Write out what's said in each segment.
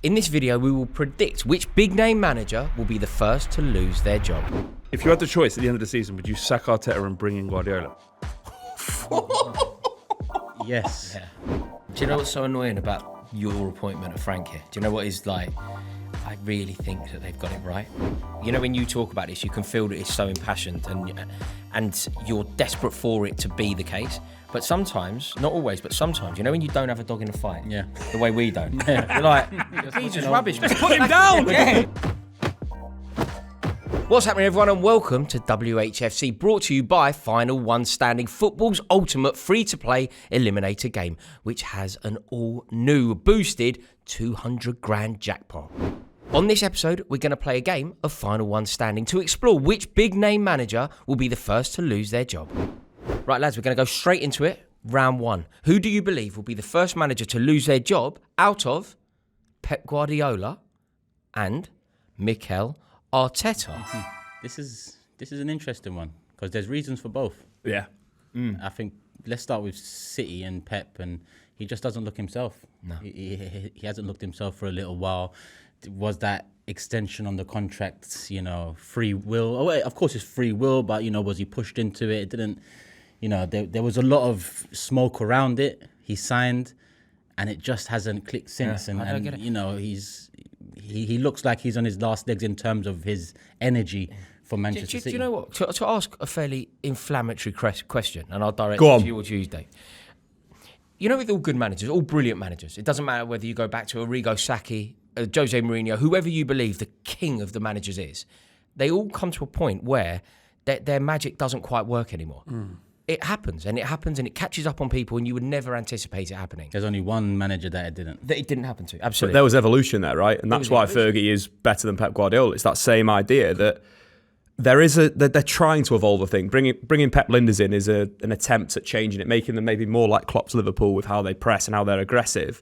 In this video, we will predict which big-name manager will be the first to lose their job. If you had the choice at the end of the season, would you sack Arteta and bring in Guardiola? Yes. Yeah. Do you know what's so annoying about your appointment of Frank here? Do you know what is like? I really think that they've got it right. You know, when you talk about this, you can feel that it's so impassioned and you're desperate for it to be the case. But sometimes, not always, but sometimes, you know when you don't have a dog in the fight? Yeah. The way we don't. You're like, he's just rubbish. Just put him down! Yeah. What's happening, everyone, and welcome to WHFC, brought to you by Final One Standing, football's ultimate free-to-play eliminator game, which has an all-new boosted 200 grand jackpot. On this episode, we're going to play a game of Final One Standing to explore which big-name manager will be the first to lose their job. Right, lads, we're going to go straight into it. Round one. Who do you believe will be the first manager to lose their job out of Pep Guardiola and Mikel Arteta? This is an interesting one because there's reasons for both. Yeah. I think let's start with City and Pep, and he just doesn't look himself. No. He hasn't looked himself for a little while. Was that extension on the contract, free will? Oh, wait, of course it's free will, but, was he pushed into it? It didn't, there was a lot of smoke around it. He signed, and it just hasn't clicked since. Yeah, I don't get it. He looks like he's on his last legs in terms of his energy for Manchester City. Do you know what? To ask a fairly inflammatory question, and I'll direct Go it on. to you or Tuesday. You know, with all good managers, all brilliant managers, it doesn't matter whether you go back to Arrigo Sacchi, Jose Mourinho, whoever you believe the king of the managers is, they all come to a point where their magic doesn't quite work anymore. It happens, and it catches up on people, and you would never anticipate it happening. There's only one manager that it didn't. That it didn't happen to, absolutely. But there was evolution there, right? And that's why Fergie is better than Pep Guardiola. It's that same idea that they're trying to evolve a thing. Bringing Pep Linders in is an attempt at changing it, making them maybe more like Klopp's Liverpool with how they press and how they're aggressive.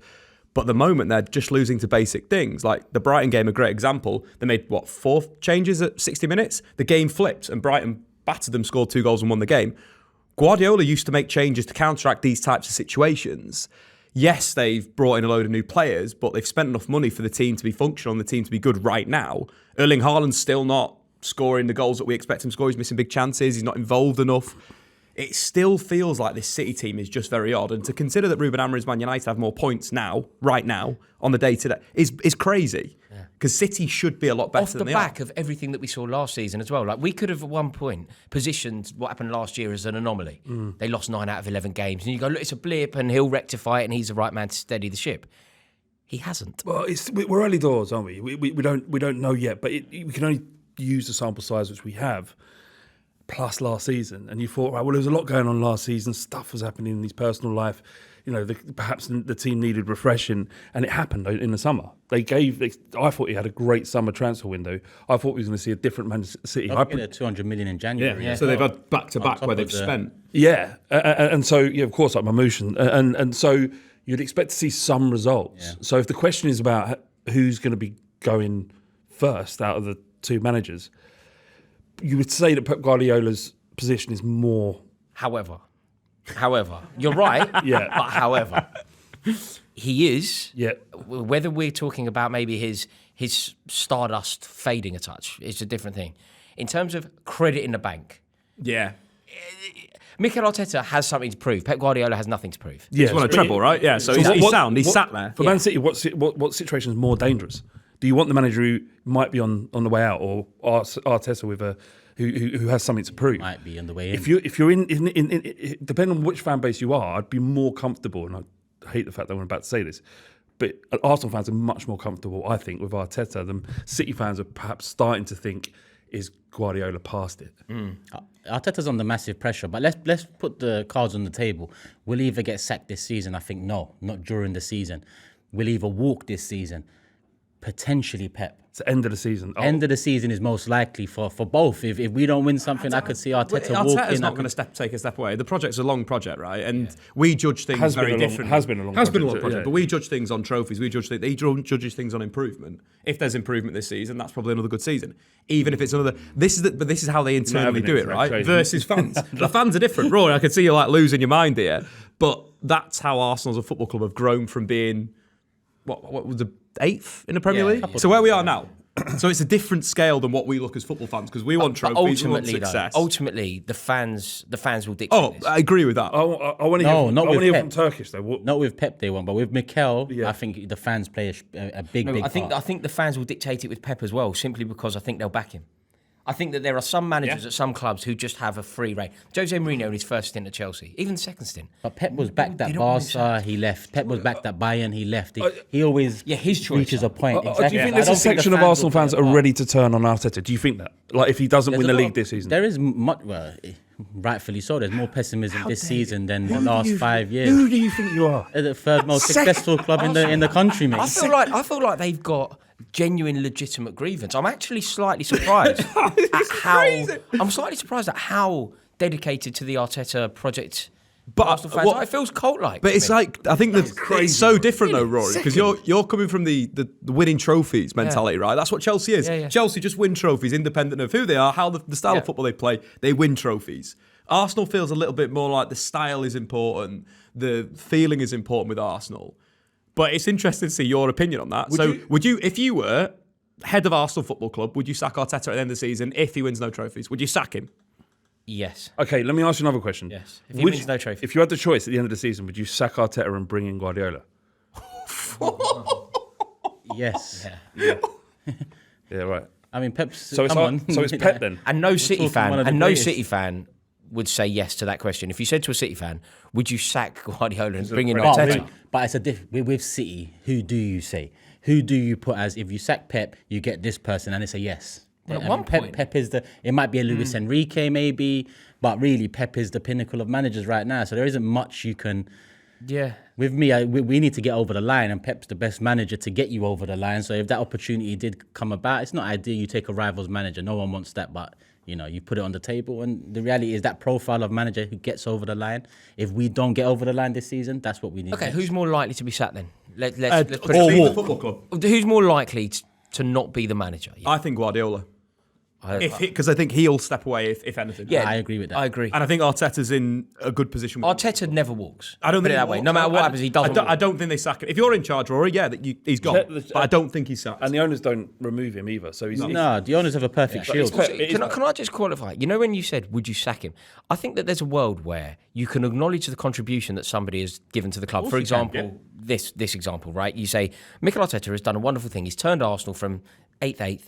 But at the moment, they're just losing to basic things. Like the Brighton game, a great example. They made, 4 changes at 60 minutes? The game flipped and Brighton battered them, scored 2 goals and won the game. Guardiola used to make changes to counteract these types of situations. Yes, they've brought in a load of new players, but they've spent enough money for the team to be functional and the team to be good right now. Erling Haaland's still not scoring the goals that we expect him to score. He's missing big chances. He's not involved enough. It still feels like this City team is just very odd. And to consider that Ruben Amorim's Man United have more points now, right now, on the day-to-day, is crazy. Because City should be a lot better than they are. Off the back of everything that we saw last season as well. Like, we could have at one point positioned what happened last year as an anomaly. They lost 9 out of 11 games. And you go, look, it's a blip and he'll rectify it and he's the right man to steady the ship. He hasn't. Well, we're early doors, aren't we? We don't know yet, but we can only use the sample size which we have, plus last season. And you thought, right, well, there was a lot going on last season. Stuff was happening in his personal life. Perhaps the team needed refreshing, and it happened in the summer. I thought he had a great summer transfer window. I thought we was going to see a different Manchester City. I think 200 million in January. Yeah. So they've had back-to-back where they've spent. Yeah, and so, of course, like Mamouche, and so you'd expect to see some results. Yeah. So if the question is about who's going to be going first out of the 2 managers, you would say that Pep Guardiola's position is more. However, you're right. Yeah. But however, he is. Yeah. Whether we're talking about maybe his stardust fading a touch, it's a different thing. In terms of credit in the bank, Yeah. Mikel Arteta has something to prove. Pep Guardiola has nothing to prove. Yeah, He's won a treble, right? Yeah, so he's sound. He's sat there. For Man City, what situation is more dangerous? Do you want the manager who might be on the way out, or Arteta with who has something to prove? Might be on the way in. If you're in depending on which fan base you are, I'd be more comfortable, and I hate the fact that I'm about to say this, but Arsenal fans are much more comfortable, I think, with Arteta than City fans are perhaps starting to think, is Guardiola past it? Arteta's under massive pressure, but let's put the cards on the table. Will he either get sacked this season? I think no, not during the season. Will he either walk this season? Potentially Pep. It's the end of the season. End of the season is most likely for both. If we don't win something, I could see Arteta walk in. Arteta's not going to take a step away. The project's a long project, right? And we judge things very differently. Has been a long project. Yeah. But we judge things on trophies. He judges things on improvement. If there's improvement this season, that's probably another good season. Even if it's another, this is how they internally do it, right? Versus fans. The fans are different. Rory, I could see you losing your mind here, but that's how Arsenal as a football club have grown from being what was the 8th in the Premier Yeah, League. couple So where we are now. So it's a different scale than what we look as football fans because we want trophies, we want ultimately, success. ultimately, the fans will dictate this. I agree with that. I want to No, not with hear Pep. from Turkish though. What, Not with Pep, they won, but with Mikel, Yeah. I think the fans play a big, No, big I think part. the fans will dictate it with Pep as well, simply because I think they'll back him. I think that there are some managers at some clubs who just have a free reign. Jose Mourinho in his first stint at Chelsea, even the second stint. But Pep was backed at don't want him Barca, he left. Pep was backed at Bayern, he left. He always his choice. reaches a point. do you Exactly. think I there's don't a think the section of fans Arsenal will play fans a that are part. ready to turn on Arteta? Do you think that? Like if he doesn't win the league this season? There is much, well, rightfully so. There's more pessimism this season than the last 5 years. Who do you think you are? They're the third most successful club in the country, mate. I feel like they've got genuine, legitimate grievance. I'm actually slightly surprised I'm slightly surprised at how dedicated to the Arteta project. But Arsenal fans are. It feels cult-like. But to it's me. like I think it's so different though, Rory, because you're coming from the winning trophies mentality, right? That's what Chelsea is. Yeah. Chelsea just win trophies, independent of who they are, how the style of football they play. They win trophies. Arsenal feels a little bit more like the style is important, the feeling is important with Arsenal. But it's interesting to see your opinion on that. Would you, if you were head of Arsenal Football Club, would you sack Arteta at the end of the season if he wins no trophies? Would you sack him? Yes. Okay, let me ask you another question. Yes. If he wins no trophy. If you had the choice at the end of the season, would you sack Arteta and bring in Guardiola? Yes. Yeah, right. I mean, Pep's. So it's Pep then. And no City talking one of the fan, greatest. City fan would say yes to that question. If you said to a City fan, would you sack Guardiola and bring in But Arteta? it's a with City. Who do you say? Who do you put as if you sack Pep, you get this person, and it's a yes. Well, at I one mean, point- Pep is it might be a Luis Enrique maybe, but really Pep is the pinnacle of managers right now. So there isn't much you can. Yeah. With me, we need to get over the line, and Pep's the best manager to get you over the line. So if that opportunity did come about, it's not ideal. You take a rival's manager. No one wants that, but you put it on the table. And the reality is that profile of manager who gets over the line. If we don't get over the line this season, that's what we need. Okay, next. who's more likely to be sacked then? Let's put Or it. what? Football Club. Who's more likely to not be the manager? Yeah. I think Guardiola. Because I think he'll step away if anything. Yeah, I agree with that. I agree. And I think Arteta's in a good position. Arteta never walks. I don't Put think it that way. No matter what happens, he doesn't. I don't think they sack him. If you're in charge, Rory, he's gone. But I don't think he's sacked. And the owners don't remove him either. So he's No, the owners have a perfect shield. Can I just qualify? You know when you said, would you sack him? I think that there's a world where you can acknowledge the contribution that somebody has given to the club. For example, this example, right? You say, Mikel Arteta has done a wonderful thing. He's turned Arsenal from 8th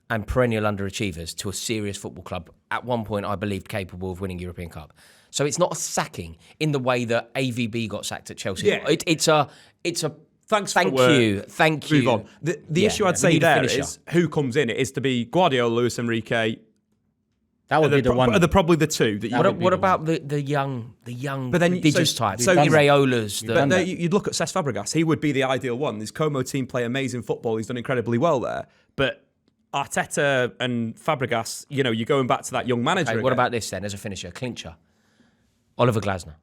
and perennial underachievers to a serious football club, at one point, I believed, capable of winning European Cup. So it's not a sacking in the way that AVB got sacked at Chelsea. Yeah. It's a Thanks thank for the work. you. Thank you. Move on. The issue I'd we say need a there finisher. is who comes in. It is to be Guardiola, Luis Enrique. That would be the one. Are probably the two that you. What about the young But then- prodigious so- types? so- The Iraolas. But there, you'd look at Cesc Fabregas. He would be the ideal one. His Como team play amazing football. He's done incredibly well there. But Arteta and Fabregas, you're going back to that young manager. What again. about this then as a finisher? Clincher. Oliver Glasner.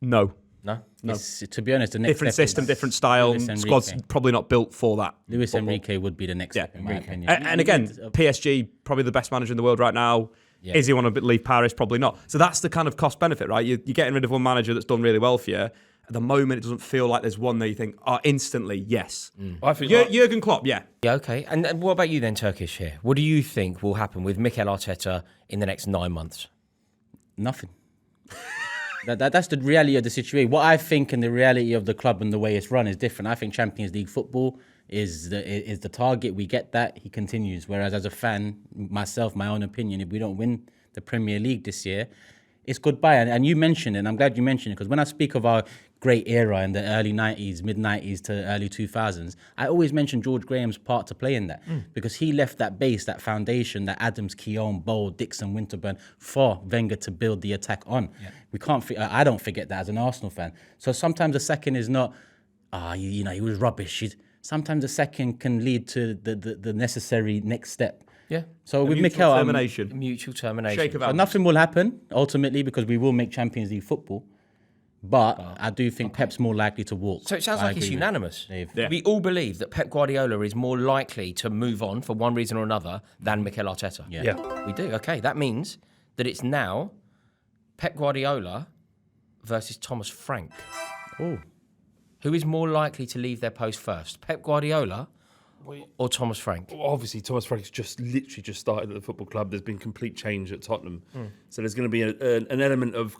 No. No? To be honest, the next Different step system, is different style. Luis Enrique. Squad's probably not built for that. Luis football. Enrique would be the next step, in my opinion. And again, PSG, probably the best manager in the world right now. Yeah. Is he want to leave Paris? Probably not. So that's the kind of cost benefit, right? You're getting rid of one manager that's done really well for you. At the moment, it doesn't feel like there's one that you think, instantly, yes. I think Jurgen Klopp, yeah. Yeah, okay. And what about you then, Turkish here? What do you think will happen with Mikel Arteta in the next 9 months? Nothing. That's the reality of the situation. What I think and the reality of the club and the way it's run is different. I think Champions League football is the target. We get that. He continues. Whereas as a fan, myself, my own opinion, if we don't win the Premier League this year, it's goodbye. And you mentioned it, and I'm glad you mentioned it, because when I speak of our great era in the early 90s, mid-90s to early 2000s, I always mention George Graham's part to play in that, because he left that base, that foundation, that Adams, Keown, Bowl, Dixon, Winterburn, for Wenger to build the attack on. Yeah. We can't. I don't forget that as an Arsenal fan. So sometimes a second is not, he was rubbish. Sometimes a second can lead to the necessary next step. Yeah. So with Mikel, termination. Mutual termination. Shake of so hands. nothing will happen ultimately, because we will make Champions League football. But I do think Pep's more likely to walk. So it sounds like it's unanimous. Dave. Yeah. We all believe that Pep Guardiola is more likely to move on for one reason or another than Mikel Arteta. Yeah. We do. Okay, that means that it's now Pep Guardiola versus Thomas Frank. Oh. Who is more likely to leave their post first, Pep Guardiola or Thomas Frank? Well, obviously, Thomas Frank's literally just started at the football club. There's been complete change at Tottenham. So there's going to be an element of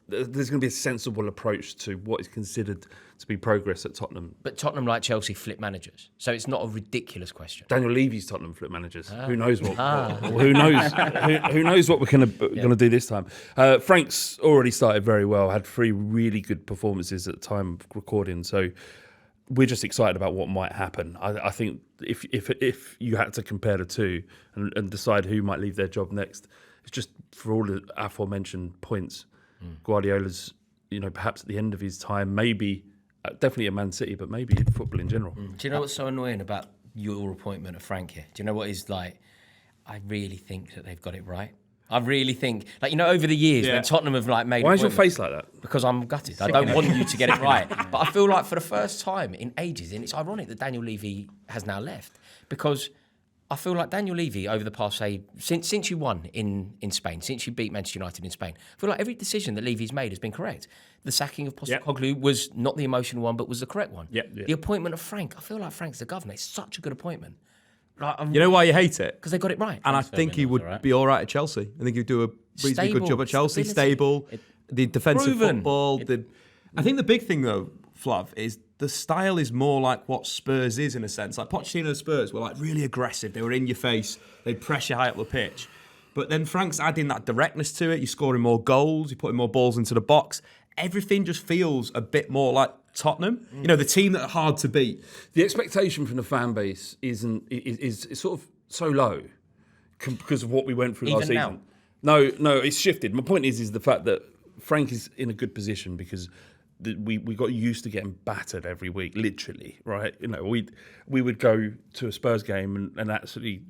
there's going to be a sensible approach to what is considered to be progress at Tottenham. But Tottenham, like Chelsea, flip managers. So it's not a ridiculous question. Daniel Levy's Tottenham flip managers. Who knows what? Who knows? Who knows what we're going to do this time? Frank's already started very well. Had 3 really good performances at the time of recording. So we're just excited about what might happen. I think if you had to compare the two and decide who might leave their job next, it's just for all the aforementioned points. Guardiola's, perhaps at the end of his time, maybe definitely at Man City, but maybe in football in general. Do you know what's so annoying about your appointment of Frank here? Do you know what is like? I really think that they've got it right. I really think, over the years when Tottenham have made. Why is your face like that? Because I'm gutted. I don't want you to get it right. But I feel like for the first time in ages, and it's ironic that Daniel Levy has now left, because I feel like Daniel Levy over the past, since you won in Spain, since you beat Manchester United in Spain, I feel like every decision that Levy's made has been correct. The sacking of Postecoglou was not the emotional one, but was the correct one. The appointment of Frank, I feel like Frank's the governor. It's such a good appointment. You know why you hate it? Because they got it right. And I think he would be all right at Chelsea. I think he'd do a reasonably good job at Chelsea. Stable, the defensive football. I think the big thing, though, Flav, is the style is more like what Spurs is in a sense. Like Pochettino's Spurs were really aggressive. They were in your face. They'd press you high up the pitch. But then Frank's adding that directness to it. You're scoring more goals. You're putting more balls into the box. Everything just feels a bit more like Tottenham. The team that are hard to beat. The expectation from the fan base is sort of so low because of what we went through last season. No, it's shifted. My point is the fact that Frank is in a good position because we got used to getting battered every week, literally, right? We would go to a Spurs game and actually,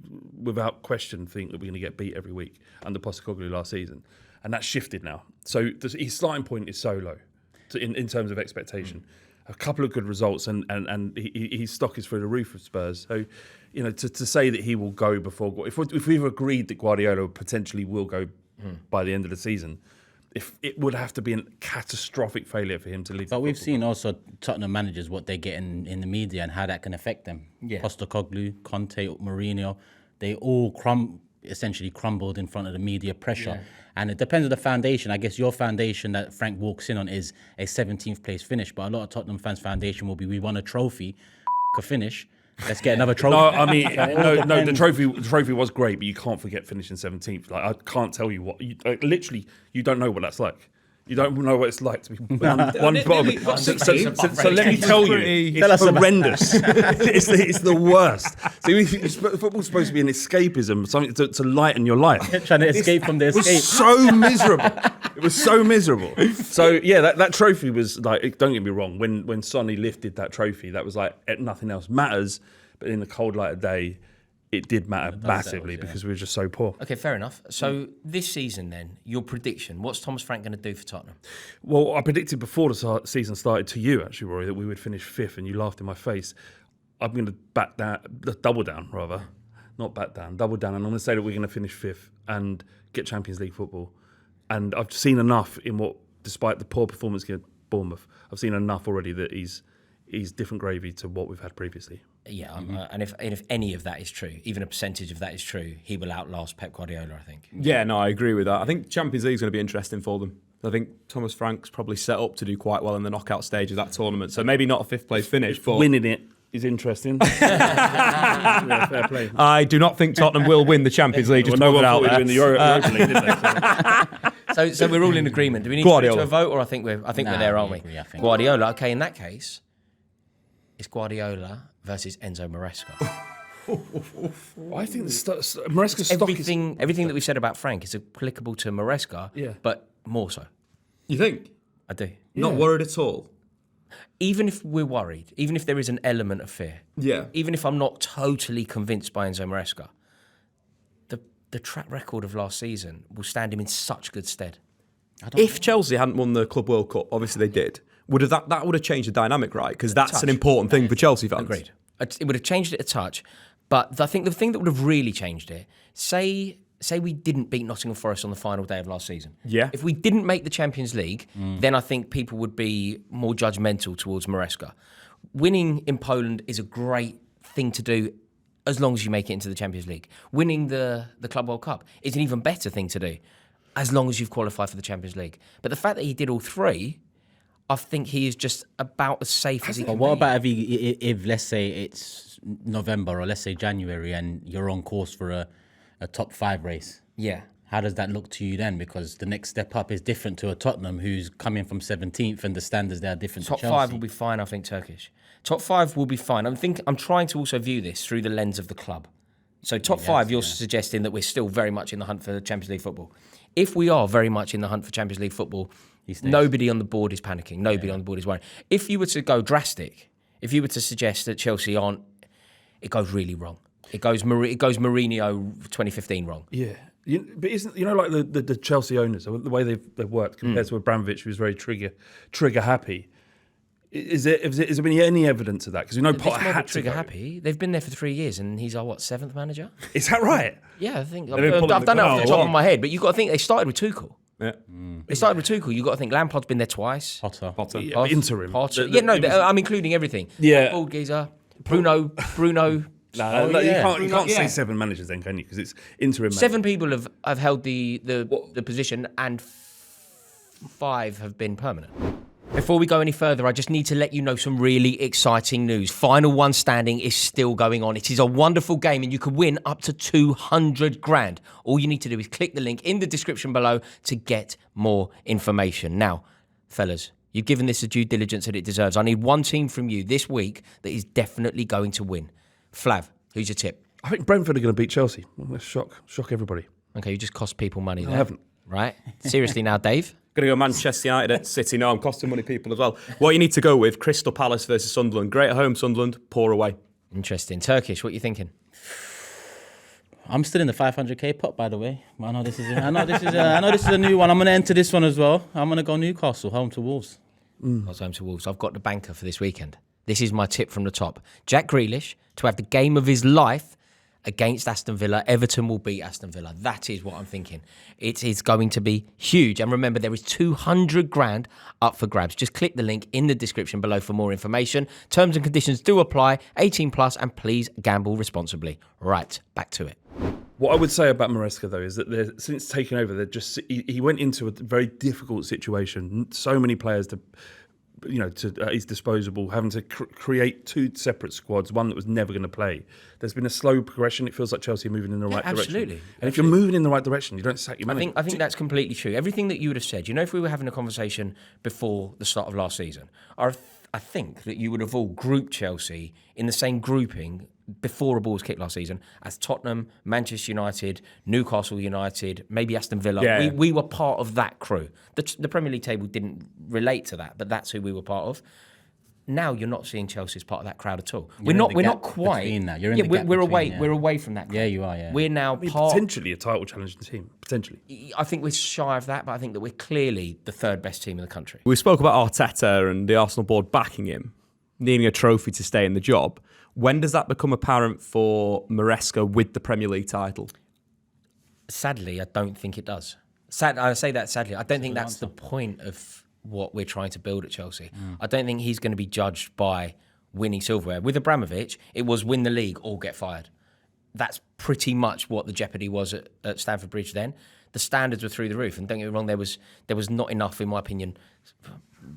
without question, think that we're going to get beat every week under Postecoglou last season, and that's shifted now. So his starting point is so low in terms of expectation. A couple of good results, and his stock is through the roof of Spurs. So, to say that he will go before, if we've agreed that Guardiola potentially will go by the end of the season. If it would have to be a catastrophic failure for him to leave. But we've seen also Tottenham managers, what they get in the media and how that can affect them. Postecoglou, Conte, Mourinho, they all essentially crumbled in front of the media pressure. And it depends on the foundation. I guess your foundation that Frank walks in on is a 17th place finish. But a lot of Tottenham fans' foundation will be, we won a trophy, a finish. Let's get another trophy. No, I mean, no. The trophy was great, but you can't forget finishing 17th. I can't tell you what. Literally, you don't know what that's like. You don't know what it's like to be one bottom. So let me tell you, it's horrendous. It's the worst. So football's supposed to be an escapism, something to lighten your life. Trying to escape from the escape. It was so miserable. It was so miserable. So that trophy was like. Don't get me wrong. When Sonny lifted that trophy, that was like nothing else matters. But in the cold light of day, it did matter massively because we were just so poor. Okay, fair enough. So this season then, your prediction, what's Thomas Frank going to do for Tottenham? Well, I predicted before the season started to you, actually, Rory, that we would finish 5th, and you laughed in my face. I'm going to double down, rather. Not back down, double down. And I'm going to say that we're going to finish 5th and get Champions League football. And I've seen enough despite the poor performance against Bournemouth, I've seen enough already that he's different gravy to what we've had previously. Yeah, and if any of that is true, even a percentage of that is true, he will outlast Pep Guardiola, I think. Yeah, no, I agree with that. I think Champions League is going to be interesting for them. I think Thomas Frank's probably set up to do quite well in the knockout stage of that tournament. So maybe not a 5th place finish, but winning it is interesting. Fair play. I do not think Tottenham will win the Champions League. Just no one out thought there. Win the Europa League, did they? So we're all in agreement. Do we need to put it to a vote, or I think we're there, aren't we? Agree, Guardiola. Okay, in that case, it's Guardiola versus Enzo Maresca. I think Maresca's stock is... Everything that we've said about Frank is applicable to Maresca, but more so. You think? I do. Not worried at all? Even if we're worried, even if there is an element of fear, even if I'm not totally convinced by Enzo Maresca, the track record of last season will stand him in such good stead. If Chelsea hadn't won the Club World Cup, obviously they did, that would have changed the dynamic, right? Because that's an important thing for Chelsea fans. Agreed. It would have changed it a touch, but I think the thing that would have really changed it, say we didn't beat Nottingham Forest on the final day of last season. Yeah. If we didn't make the Champions League, then I think people would be more judgmental towards Maresca. Winning in Poland is a great thing to do as long as you make it into the Champions League. Winning the Club World Cup is an even better thing to do as long as you've qualified for the Champions League. But the fact that he did all three, I think he is just about as safe as he can be. But what about if let's say it's November or let's say January and you're on course for a top 5 race? Yeah. How does that look to you then? Because the next step up is different to a Tottenham who's coming from 17th and the standards there are different Top to Chelsea. 5 will be fine, I think, Turkish. Top 5 will be fine. I'm trying to also view this through the lens of the club. So top 5, you're suggesting that we're still very much in the hunt for Champions League football. If we are very much in the hunt for Champions League football, nobody on the board is panicking. Nobody on the board is worrying. If you were to go drastic, if you were to suggest that Chelsea aren't, it goes really wrong. It goes Mourinho 2015 wrong. Yeah. But isn't like the Chelsea owners, the way they've worked compared to Abramovich, who's very trigger happy. Has there been any evidence of that? Because we know Potter had to trigger go. happy. They've been there for 3 years, and he's our 7th manager. Is that right? Yeah, I think They've been I've done it off the top wow. of my head. But you've got to think they started with Tuchel. Yeah. They started with Tuchel. You've got to think Lampard's been there twice. Potter. Yeah, interim. Potter. The- I'm including everything. Yeah. Bald geezer, Bruno. No, you can't say 7 managers then, can you? Because it's interim. 7 people have held the position, and 5 have been permanent. Before we go any further, I just need to let you know some really exciting news. Final One Standing is still going on. It is a wonderful game, and you can win up to 200 grand. All you need to do is click the link in the description below to get more information. Now, fellas, you've given this the due diligence that it deserves. I need one team from you this week that is definitely going to win. Flav, who's your tip? I think Brentford are going to beat Chelsea. Let's shock everybody. Okay, you just cost people money there. I haven't. Right? Seriously now, Dave? Going to go Manchester United at City. No, I'm costing money people as well. What you need to go with, Crystal Palace versus Sunderland. Great at home, Sunderland. Poor away. Interesting. Turkish, what are you thinking? I'm still in the 500k pot, by the way. I know this is a new one. I'm going to enter this one as well. I'm going to go Newcastle, home to Wolves. Home to Wolves. I've got the banker for this weekend. This is my tip from the top. Jack Grealish to have the game of his life against Aston Villa. Everton will beat Aston Villa. That is what I'm thinking. It is going to be huge. And remember, there is 200 grand up for grabs. Just click the link in the description below for more information. Terms and conditions do apply. 18 plus, and please gamble responsibly. Right, back to it. What I would say about Maresca, though, is that since taking over, he went into a very difficult situation. So many players to his disposal, having to create 2 separate squads, one that was never going to play. There's been a slow progression. It feels like Chelsea are moving in the right direction. Absolutely. And if you're moving in the right direction, you don't sack your manager. I think that's completely true. Everything that you would have said, if we were having a conversation before the start of last season, I think that you would have all grouped Chelsea in the same grouping before a ball was kicked last season as Tottenham, Manchester United, Newcastle United, maybe Aston Villa. Yeah. We were part of that crew. The Premier League table didn't relate to that, but that's who we were part of. Now you're not seeing Chelsea as part of that crowd at all. We're not quite. We're away from that crowd. Yeah, you are, yeah. We're now part. Potentially a title challenging team. Potentially. I think we're shy of that, but I think that we're clearly the 3rd best team in the country. We spoke about Arteta and the Arsenal board backing him, needing a trophy to stay in the job. When does that become apparent for Maresca with the Premier League title? Sadly, I don't think it does. I say that sadly. I don't think that's the point of what we're trying to build at Chelsea. I don't think he's going to be judged by winning silverware. With Abramovich, it was win the league or get fired. That's pretty much what the jeopardy was at Stamford Bridge then. The standards were through the roof. And don't get me wrong, there was not enough, in my opinion,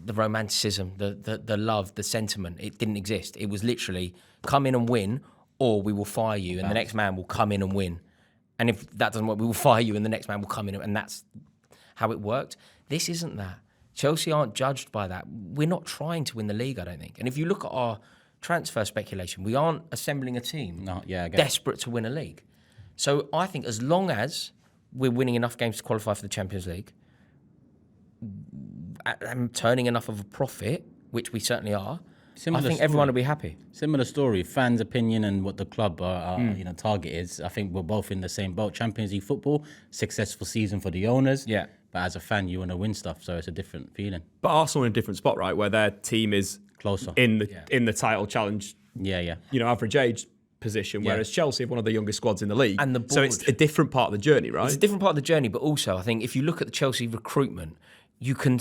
the romanticism, the love, the sentiment. It didn't exist. It was literally come in and win, or we will fire you, and the next man will come in and win. And if that doesn't work, we will fire you, and the next man will come in, and that's how it worked. This isn't that. Chelsea aren't judged by that. We're not trying to win the league, I don't think. And if you look at our transfer speculation, we aren't assembling a team desperate to win a league. So I think as long as we're winning enough games to qualify for the Champions League, and turning enough of a profit, which we certainly are, I think everyone will be happy. Similar story, fans' opinion and what the club target is. I think we're both in the same boat. Champions League football, successful season for the owners. Yeah. But as a fan, you want to win stuff, so it's a different feeling. But Arsenal in a different spot, right, where their team is Closer in the title challenge. Yeah. Average age position, whereas Chelsea have one of the youngest squads in the league. And the board, so it's a different part of the journey, right? It's a different part of the journey, but also I think if you look at the Chelsea recruitment, you can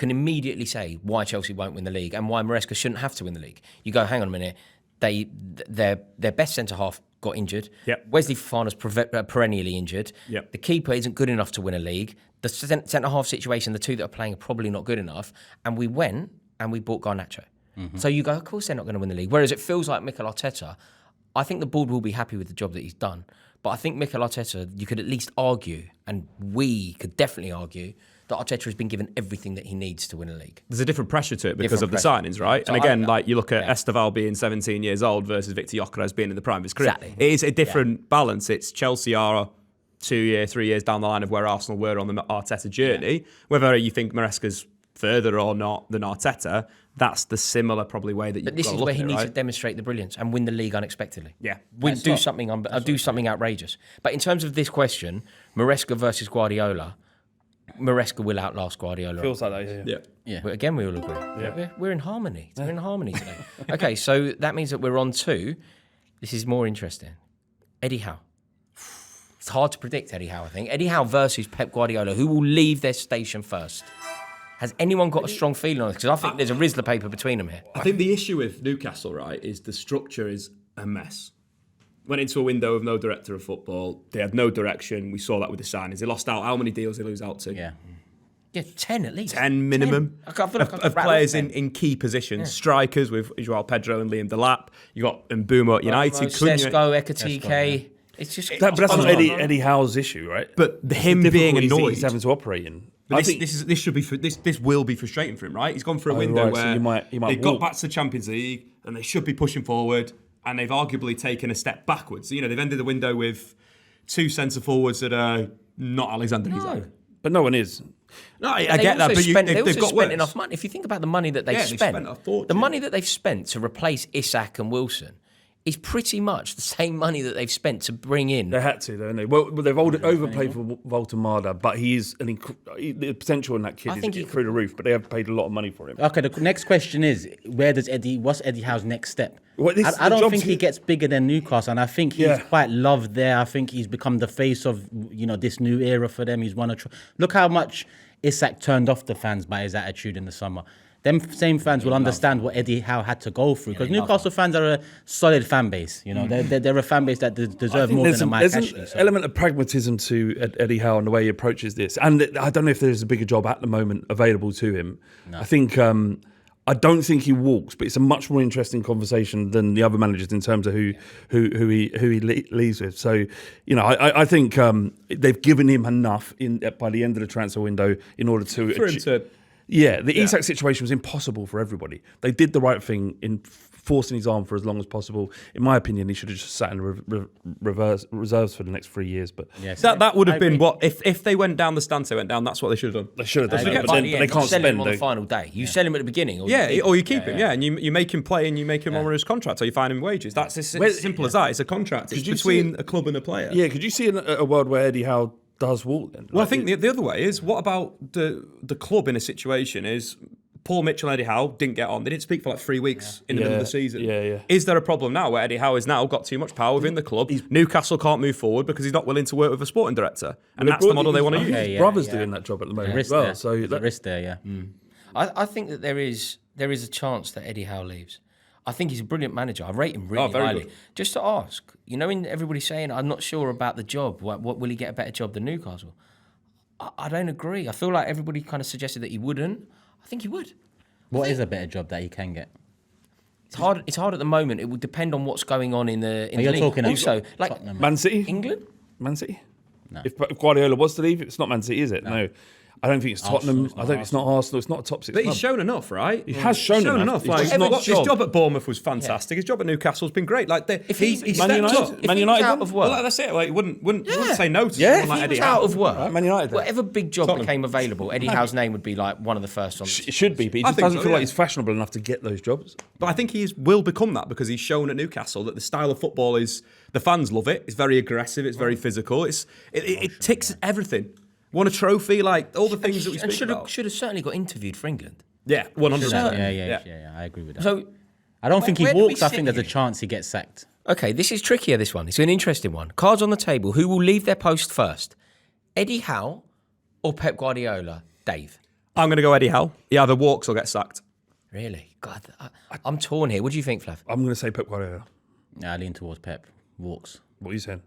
immediately say why Chelsea won't win the league and why Maresca shouldn't have to win the league. You go, hang on a minute, their best centre half got injured. Yep. Wesley Fofana's perennially injured. Yep. The keeper isn't good enough to win a league. The centre half situation, the two that are playing are probably not good enough. And we went and we bought Garnacho. So you go, of course they're not going to win the league. Whereas it feels like Mikel Arteta, I think the board will be happy with the job that he's done. But I think Mikel Arteta, you could at least argue, and we could definitely argue, that Arteta has been given everything that he needs to win a league. There's a different pressure to it because of the signings, right? So and again, you look at Esteval being 17 years old versus Victor Gyökeres being in the prime of his career. Exactly. It is a different balance. It's Chelsea are 2 years, 3 years down the line of where Arsenal were on the Arteta journey. Yeah. Whether you think Maresca's further or not than Arteta, that's the similar probably way that you've got to look at it. But this is where he needs to demonstrate the brilliance and win the league unexpectedly. Yeah. Do something outrageous. But in terms of this question, Maresca versus Guardiola, Maresca will outlast Guardiola. Feels like that, Yeah. But again, we all agree. Yeah. We're in harmony. We're in harmony today. Okay, so that means that we're on to, this is more interesting, Eddie Howe. It's hard to predict Eddie Howe, I think. Eddie Howe versus Pep Guardiola. Who will leave their station first? Has anyone got a strong feeling on this? Because I think there's a Rizzler paper between them here. I think the issue with Newcastle, right, is the structure is a mess. Went into a window of no director of football. They had no direction. We saw that with the signings. They lost out. How many deals they lose out to? Yeah, 10 at least. 10 minimum 10. I feel like of players in key positions. Strikers with Joao Pedro and Liam Delap. You got Mbeumo at United. Sesko, Ekatike. It's just... But that's not Eddie Howe's issue, right? But him being annoyed. He's having to operate in. But this will be frustrating for him, right? He's gone for a window where so he might they got back to the Champions League and they should be pushing forward, and they've arguably taken a step backwards. You know, they've ended the window with two centre forwards that are not Alexander Isak. But no one is. No, I get that, but they've got spent enough money. If you think about the money that they've spent a fortune. The money that they've spent to replace Isak and Wilson is pretty much the same money that they've spent to bring in. They had to, though, haven't they? Well, they've overpaid for Walter Marda, but the potential in that kid is through the roof. But they have paid a lot of money for him. Okay, the next question is, what's Eddie Howe's next step? I don't think he gets bigger than Newcastle, and I think he's quite loved there. I think he's become the face of this new era for them. He's won a look how much Isak turned off the fans by his attitude in the summer. Them same fans will understand what Eddie Howe had to go through, because Newcastle fans are a solid fan base. They're a fan base that deserve more than a Mike Ashley. There's an element of pragmatism to Eddie Howe and the way he approaches this, and I don't know if there's a bigger job at the moment available to him. No. I think I don't think he walks, but it's a much more interesting conversation than the other managers in terms of who he leaves with. So, I think they've given him enough by the end of the transfer window in order to for him to. Yeah, the Isak situation was impossible for everybody. They did the right thing in forcing his arm for as long as possible. In my opinion, he should have just sat in reserves for the next 3 years. But that would have been what if they went down the stance they went down. That's what they should have done. They should have done that, but they can't sell spend him on the final day. You sell him at the beginning, or you keep him, and you make him play and you make him honour his contract, or you find him wages. That's as simple as that. It's a contract. It's between a club and a player. Yeah, could you see a world where Eddie Howe does walk then? Well, I think the other way is, what about the club in a situation is Paul Mitchell and Eddie Howe didn't get on. They didn't speak for like 3 weeks in the middle of the season. Yeah. Is there a problem now where Eddie Howe has now got too much power within the club? Newcastle can't move forward because he's not willing to work with a sporting director. And that's the model they want to use. His brother's doing that job at the moment as well. So the risk there, yeah. I think that there is a chance that Eddie Howe leaves. I think he's a brilliant manager. I rate him really highly. Good. Just to ask, in everybody's saying, I'm not sure about the job. What will he get a better job than Newcastle? I don't agree. I feel like everybody kind of suggested that he wouldn't. I think he would. What is a better job that he can get? It's hard. It's hard at the moment. It will depend on what's going on in the you're league. Talking also, like Tottenham. Man City? England? Man City? No. If Guardiola was to leave, it's not Man City, is it? No. I don't think it's Tottenham. It's not Arsenal. It's not a top six. But he's shown enough, right? He has shown enough. Like, his job at Bournemouth was fantastic. His job at Newcastle's been great. Like, if he's Man United out of work, well, that's it. Like, wouldn't say no to if someone like he Eddie was Howe. out of work, Man United. Whatever big job became available, Eddie Howe's name would be like one of the first on. It should be, but he just doesn't feel like he's fashionable enough to get those jobs. But I think he will become that because he's shown at Newcastle that the style of football is, the fans love it. It's very aggressive. It's very physical. It ticks everything. Won a trophy, like all the things that we speak about. Should have certainly got interviewed for England. Yeah, 100%. Yeah, I agree with that. So, I don't think he walks. I think there's a chance he gets sacked. Okay, this is trickier, this one. It's an interesting one. Cards on the table. Who will leave their post first? Eddie Howe or Pep Guardiola? Dave? I'm going to go Eddie Howe. He either walks or gets sacked. Really? God, I'm torn here. What do you think, Flav? I'm going to say Pep Guardiola. Yeah, I lean towards Pep. Walks. What are you saying?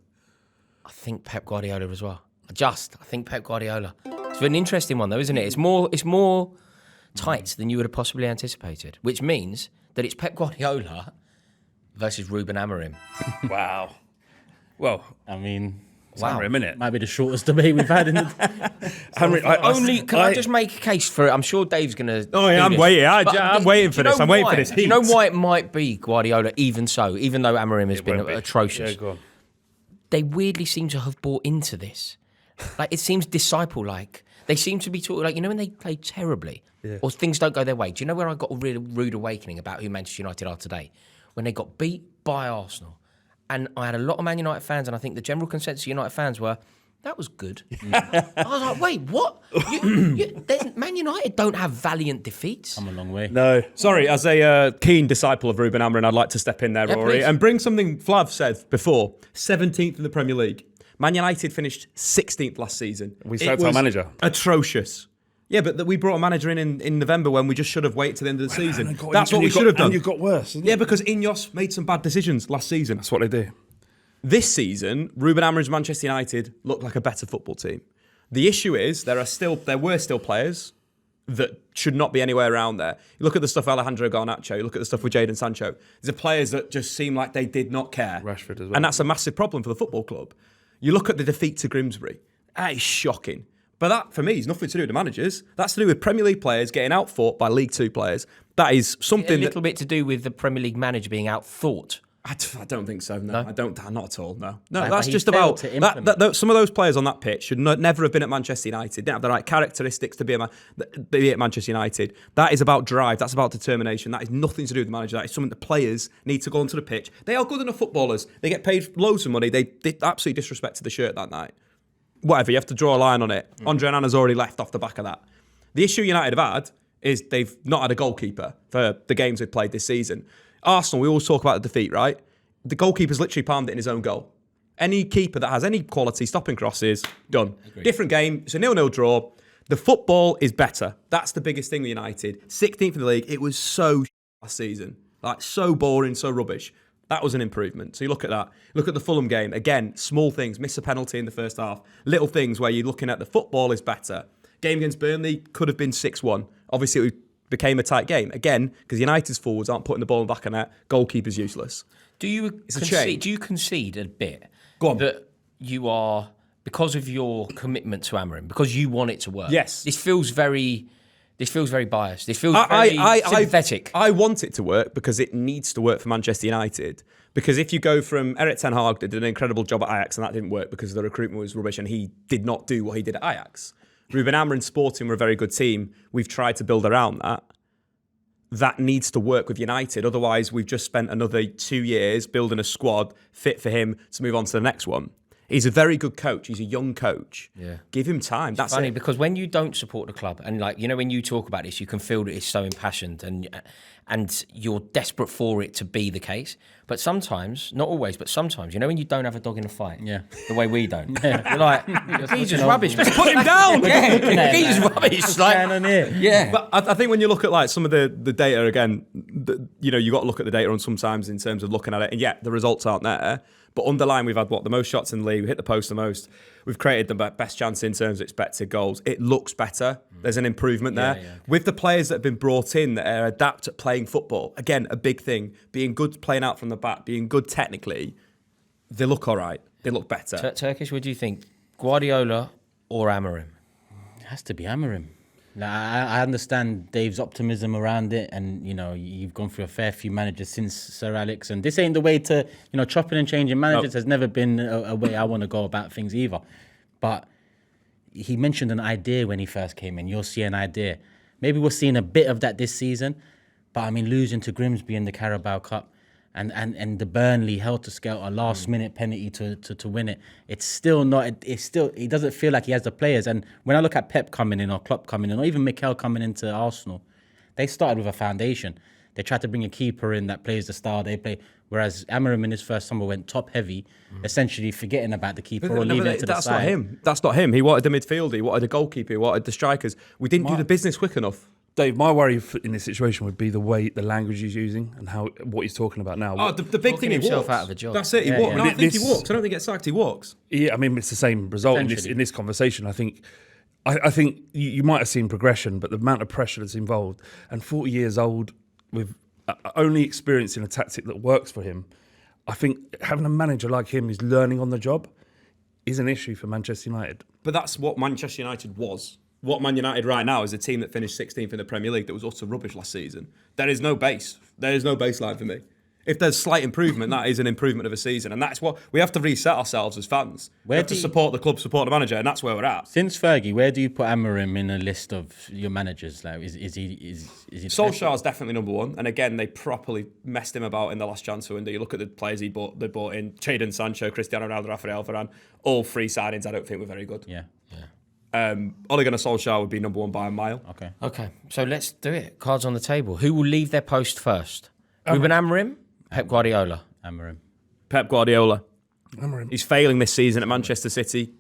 I think Pep Guardiola as well. I think Pep Guardiola. It's an interesting one, though, isn't it? It's more tight than you would have possibly anticipated, which means that it's Pep Guardiola versus Ruben Amorim. Wow. Well, I mean, wow. A minute. Might be the shortest debate we've had in the. Can I just make a case for it? I'm sure Dave's going to. Oh, yeah, I'm waiting. I'm waiting for this. I'm waiting for this. Do you know why it might be Guardiola, even though Amorim has been atrocious? Yeah, go on. They weirdly seem to have bought into this. Like, it seems disciple-like. They seem to be talking, like, when they play terribly or things don't go their way. Do you know where I got a really rude awakening about who Manchester United are today? When they got beat by Arsenal. And I had a lot of Man United fans, and I think the general consensus of United fans were, that was good. I was like, wait, what? Man United don't have valiant defeats. Come a long way. No. Sorry, as a keen disciple of Ruben Amorim, I'd like to step in there, Rory, please. and bring something Flav said before. 17th in the Premier League. Man United finished 16th last season. We sacked our manager. Atrocious. Yeah, but we brought a manager in November when we just should have waited to the end of the season. That's what we should have done. And you got worse. Yeah, because Ineos made some bad decisions last season. That's what they do. This season, Ruben Amorim's Manchester United looked like a better football team. The issue is there were still players that should not be anywhere around there. You look at the stuff with Alejandro Garnacho, you look at the stuff with Jadon Sancho. These are players that just seem like they did not care. Rashford as well. And that's a massive problem for the football club. You look at the defeat to Grimsby. That is shocking. But that, for me, is nothing to do with the managers. That's to do with Premier League players getting outfought by League Two players. That is something A little bit to do with the Premier League manager being outthought. I don't think so. No, I don't. Not at all. No, But that's he just failed about to implement. some of those players on that pitch should never have been at Manchester United. Didn't have the right characteristics to be at Manchester United. That is about drive. That's about determination. That is nothing to do with the manager. That is something the players need to go onto the pitch. They are good enough footballers. They get paid loads of money. They absolutely disrespected the shirt that night. Whatever, you have to draw a line on it. Andre Onana's already left off the back of that. The issue United have had is they've not had a goalkeeper for the games they've played this season. Arsenal, we always talk about the defeat, right? The goalkeeper's literally palmed it in his own goal. Any keeper that has any quality, stopping crosses, done. Agreed. Different game, it's a 0-0 draw. The football is better. That's the biggest thing with United. 16th in the league, it was so last season. Like, so boring, so rubbish. That was an improvement. So you look at that. Look at the Fulham game. Again, small things. Miss a penalty in the first half. Little things where you're looking at the football is better. Game against Burnley could have been 6-1. Obviously, it became a tight game. Again, because United's forwards aren't putting the ball in the back of net. Goalkeeper's useless. Do you concede a bit Go on. that you are, because of your commitment to Amorim, because you want it to work? Yes. This feels very biased. This feels very sympathetic. I want it to work because it needs to work for Manchester United. Because if you go from Erik ten Hag that did an incredible job at Ajax and that didn't work because the recruitment was rubbish and he did not do what he did at Ajax. Ruben Amorim Sporting were a very good team. We've tried to build around that. That needs to work with United. Otherwise, we've just spent another 2 years building a squad fit for him to move on to the next one. He's a very good coach. He's a young coach. Yeah. Give him time. That's funny it. Because when you don't support the club, and when you talk about this, you can feel that it's so impassioned and you're desperate for it to be the case. But sometimes, not always, but sometimes, when you don't have a dog in a fight, the way we don't, you're like, he's just rubbish. Just put him down. He's rubbish. Yeah. But I think when you look at some of the data again, you got to look at the data on sometimes in terms of looking at it, and the results aren't there. But underlying, we've had the most shots in the league. We hit the post the most. We've created the best chance in terms of expected goals. It looks better. There's an improvement there. Yeah. With the players that have been brought in that are adept at playing football, again, a big thing. Being good playing out from the back, being good technically, they look all right. They look better. Turkish, what do you think? Guardiola or Amorim? It has to be Amorim. I understand Dave's optimism around it, and you've gone through a fair few managers since Sir Alex, and this ain't the way to chopping and changing managers. Has never been a way I want to go about things either. But he mentioned an idea when he first came in. You'll see an idea. Maybe we're seeing a bit of that this season, but losing to Grimsby in the Carabao Cup and the Burnley helter-skelter last-minute penalty to win it. It's still not. It's still. He doesn't feel like he has the players. And when I look at Pep coming in or Klopp coming in or even Mikel coming into Arsenal, they started with a foundation. They tried to bring a keeper in that plays the style they play. Whereas Amorim in his first summer went top-heavy, essentially forgetting about the keeper or leaving it to the side. That's not him. He wanted the midfielder. He wanted a goalkeeper. He wanted the strikers. We didn't do the business quick enough. Dave, my worry in this situation would be the language he's using and what he's talking about now. Oh, the big thing, he himself walks. out of a job. That's it. He walks. Yeah. No, I think he walks. I don't think he gets sacked. He walks. Yeah, I mean, it's the same result in this conversation. I think you might have seen progression, but the amount of pressure that's involved, and 40 years old with only experiencing a tactic that works for him, I think having a manager like him who's learning on the job is an issue for Manchester United. But that's what Manchester United was. What Man United right now is a team that finished 16th in the Premier League that was utter rubbish last season. There is no base. There is no baseline for me. If there's slight improvement, that is an improvement of a season. And that's what we have to reset ourselves as fans. We have to support the club, support the manager, and that's where we're at. Since Fergie, where do you put Amorim in a list of your managers? Like, is he Solskjaer's definitely number one. And again, they properly messed him about in the last transfer window. You look at the players they bought in, Jadon Sancho, Cristiano Ronaldo, Rafael Varane, all free signings I don't think were very good. Yeah. Ole Gunnar Solskjaer would be number one by a mile. Okay, so let's do it. Cards on the table. Who will leave their post first? Ruben Amorim? Pep Guardiola? Amorim. Pep Guardiola. Amorim. He's failing this season at Manchester City.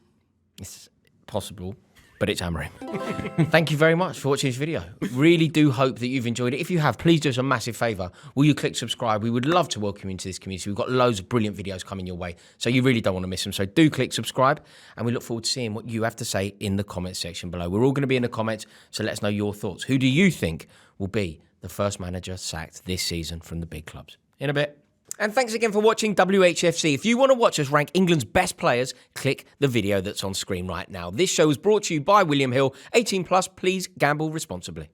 It's possible, but it's Amorim. Thank you very much for watching this video. Really do hope that you've enjoyed it. If you have, please do us a massive favour. Will you click subscribe? We would love to welcome you into this community. We've got loads of brilliant videos coming your way, so you really don't want to miss them. So do click subscribe, and we look forward to seeing what you have to say in the comments section below. We're all going to be in the comments, so let us know your thoughts. Who do you think will be the first manager sacked this season from the big clubs? In a bit. And thanks again for watching WHFC. If you want to watch us rank England's best players, click the video that's on screen right now. This show is brought to you by William Hill. 18+, please gamble responsibly.